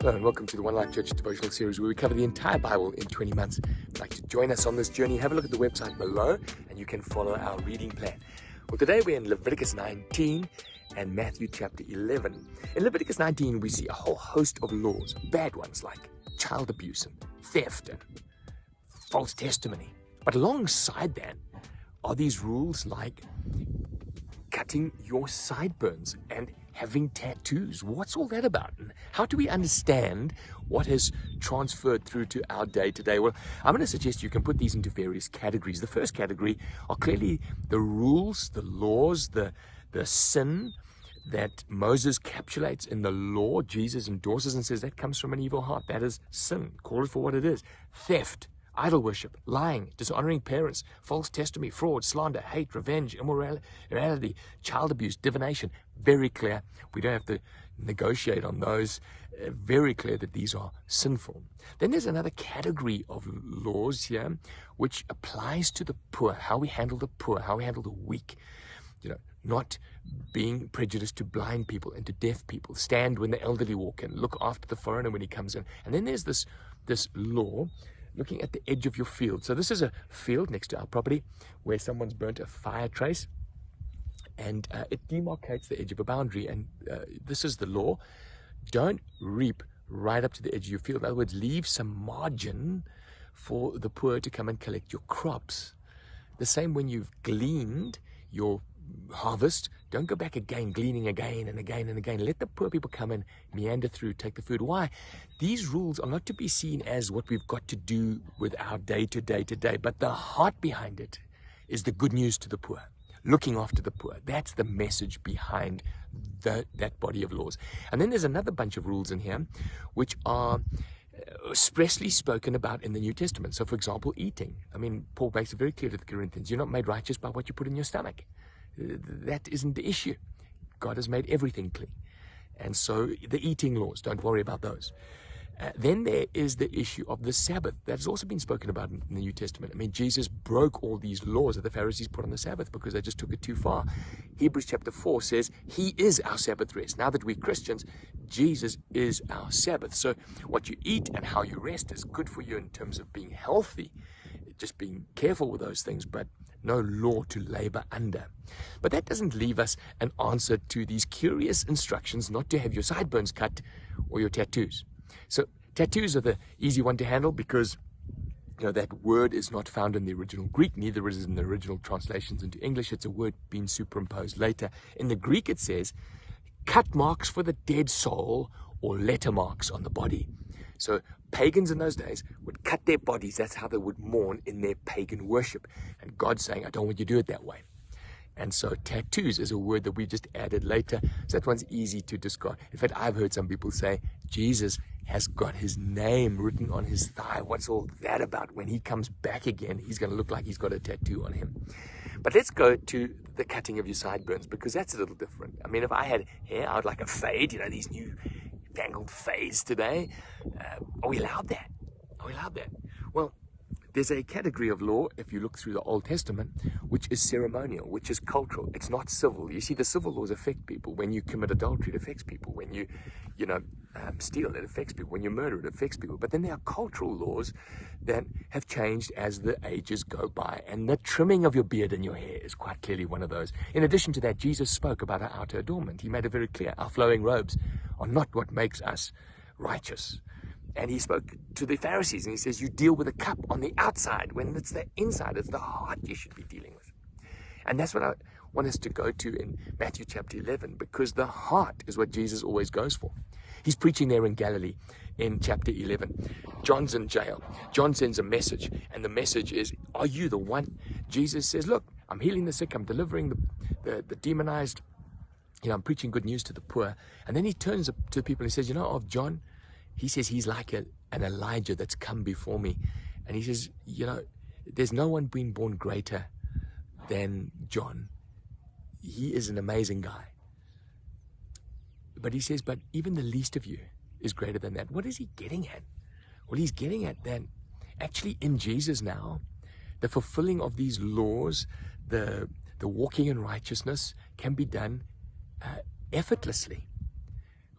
Hello and welcome to the One Life Church devotional series where we cover the entire Bible in 20 months. If you'd like to join us on this journey, have a look at the website below and you can follow our reading plan. Well, today we're in Leviticus 19 and Matthew chapter 11. In Leviticus 19, we see a whole host of laws, bad ones like child abuse and theft and false testimony. But alongside that are these rules like cutting your sideburns and having tattoos. What's all that about? And how do we understand what has transferred through to our day today? Well, I'm going to suggest you can put these into various categories. The first category are clearly the rules, the laws, the sin that Moses capsulates in the law. Jesus endorses and says that comes from an evil heart. That is sin. Call it for what it is. Theft, idol worship, lying, dishonoring parents, false testimony, fraud, slander, hate, revenge, immorality, child abuse, divination. Very clear. We don't have to negotiate on those. Very clear that these are sinful. Then there's another category of laws here which applies to the poor, how we handle the poor, how we handle the weak. Not being prejudiced to blind people and to deaf people. Stand when the elderly walk in. Look after the foreigner when he comes in. And then there's this law looking at the edge of your field. So this is a field next to our property where someone's burnt a fire trace, and it demarcates the edge of a boundary. And this is the law. Don't reap right up to the edge of your field. In other words, leave some margin for the poor to come and collect your crops. The same when you've gleaned your harvest, don't go back again, gleaning again and again and again. Let the poor people come and meander through, take the food. Why? These rules are not to be seen as what we've got to do with our day to day today, but the heart behind it is the good news to the poor, looking after the poor. That's the message behind that body of laws. And then there's another bunch of rules in here which are expressly spoken about in the New Testament. So for example, eating. Paul makes it very clear to the Corinthians, you're not made righteous by what you put in your stomach. That isn't the issue. God has made everything clean. And so the eating laws, don't worry about those. Then there is the issue of the Sabbath. That has also been spoken about in the New Testament. Jesus broke all these laws that the Pharisees put on the Sabbath because they just took it too far. Hebrews chapter 4 says, He is our Sabbath rest. Now that we're Christians, Jesus is our Sabbath. So what you eat and how you rest is good for you in terms of being healthy. Just being careful with those things, but no law to labor under. But that doesn't leave us an answer to these curious instructions not to have your sideburns cut or your tattoos. So tattoos are the easy one to handle because that word is not found in the original Greek, neither is it in the original translations into English. It's a word being superimposed later. In the Greek it says, cut marks for the dead soul or letter marks on the body. So pagans in those days would cut their bodies. That's how they would mourn in their pagan worship. And God's saying, I don't want you to do it that way. And so tattoos is a word that we just added later. So that one's easy to discard. In fact, I've heard some people say, Jesus has got his name written on his thigh. What's all that about? When he comes back again, he's going to look like he's got a tattoo on him. But let's go to the cutting of your sideburns, because that's a little different. If I had hair, I would like a fade, these new fangled fades today. Are we allowed that? Well, there's a category of law, if you look through the Old Testament, which is ceremonial, which is cultural. It's not civil. You see, the civil laws affect people. When you commit adultery, it affects people. When you steal, it affects people. When you murder, it affects people. But then there are cultural laws that have changed as the ages go by. And the trimming of your beard and your hair is quite clearly one of those. In addition to that, Jesus spoke about our outer adornment. He made it very clear. Our flowing robes are not what makes us righteous. And he spoke to the Pharisees and he says, you deal with a cup on the outside when it's the inside, it's the heart you should be dealing with. And that's what I want us to go to in Matthew chapter 11, because the heart is what Jesus always goes for. He's preaching there in Galilee in chapter 11. John's in jail. John sends a message, and the message is, are you the one? Jesus says, look, I'm healing the sick, I'm delivering the demonized, I'm preaching good news to the poor. And then he turns to the people and he says, of John, he says he's like an Elijah that's come before me. And he says, there's no one been born greater than John. He is an amazing guy. But he says, but even the least of you is greater than that. What is he getting at? Well, he's getting at that actually in Jesus now, the fulfilling of these laws, the walking in righteousness can be done effortlessly.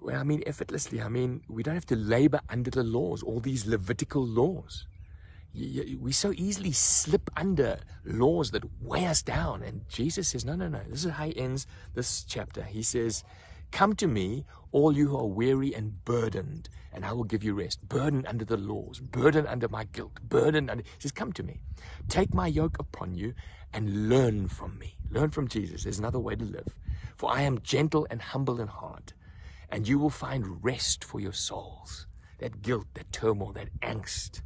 Well, I mean, effortlessly. I mean, we don't have to labor under the laws, all these Levitical laws. We so easily slip under laws that weigh us down. And Jesus says, no. This is how he ends this chapter. He says, come to me, all you who are weary and burdened, and I will give you rest. Burdened under the laws, burdened under my guilt, burdened under... He says, come to me. Take my yoke upon you and learn from me. Learn from Jesus. There's another way to live. For I am gentle and humble in heart, and you will find rest for your souls. That guilt, that turmoil, that angst.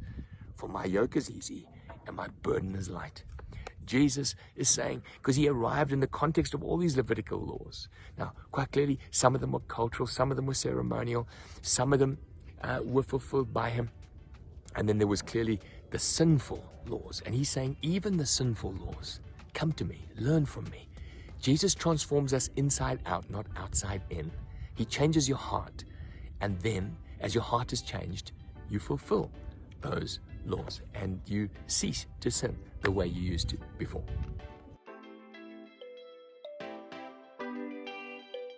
For my yoke is easy and my burden is light. Jesus is saying, because he arrived in the context of all these Levitical laws. Now, quite clearly, some of them were cultural, some of them were ceremonial, some of them were fulfilled by him. And then there was clearly the sinful laws. And he's saying, even the sinful laws, come to me, learn from me. Jesus transforms us inside out, not outside in. He changes your heart. And then, as your heart is changed, you fulfill those laws and you cease to sin the way you used to before.